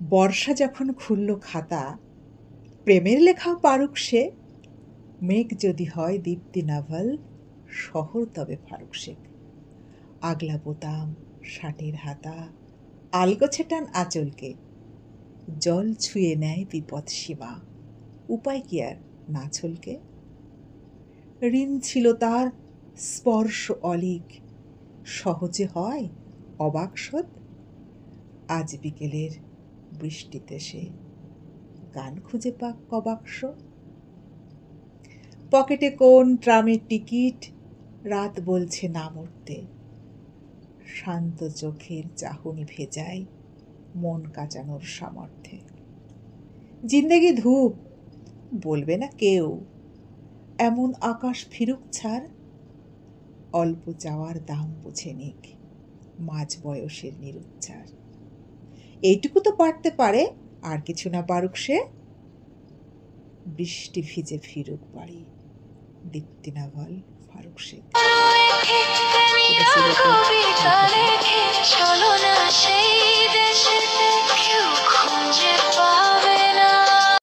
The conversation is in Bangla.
বর্ষা যখন খুলল খাতা, প্রেমের লেখাও পারুক সে। মেঘ যদি হয় দীপ্তি নাভাল, শহর তবে ফারুক শেখ। আগলা বোতাম, শাটের হাতা, আলগোছে টান আঁচলকে, জল ছুঁয়ে নেয় বিপদ সীমা, উপায় কি আর না ছলকে। ঋণ ছিল তার স্পর্শ অলিক, সহজে হয় অবাক শোধ। আজ বিকেলের বৃষ্টিতে সে গান খুঁজে পাক কবাক্স। পকেটে কোন ট্রামের টিকিট, রাত বলছে না মরতে। শান্ত চোখের চাহনি ভেজায় মন কাঁচানোর সামর্থ্যে। জিন্দেগি ধূপ, বলবে না কেউ, এমন আকাশ ফিরুক ছাড়। অল্প চাওয়ার দাম বুঝে নিক মাঝ বয়সের নিরুচ্চার। এইটুকু তো পারতে পারে, আর কিছু না পারুক সে। বৃষ্টি ভিজে ফিরুক বাড়ি, দীপ্তি নাভাল, ফারুক শেখ।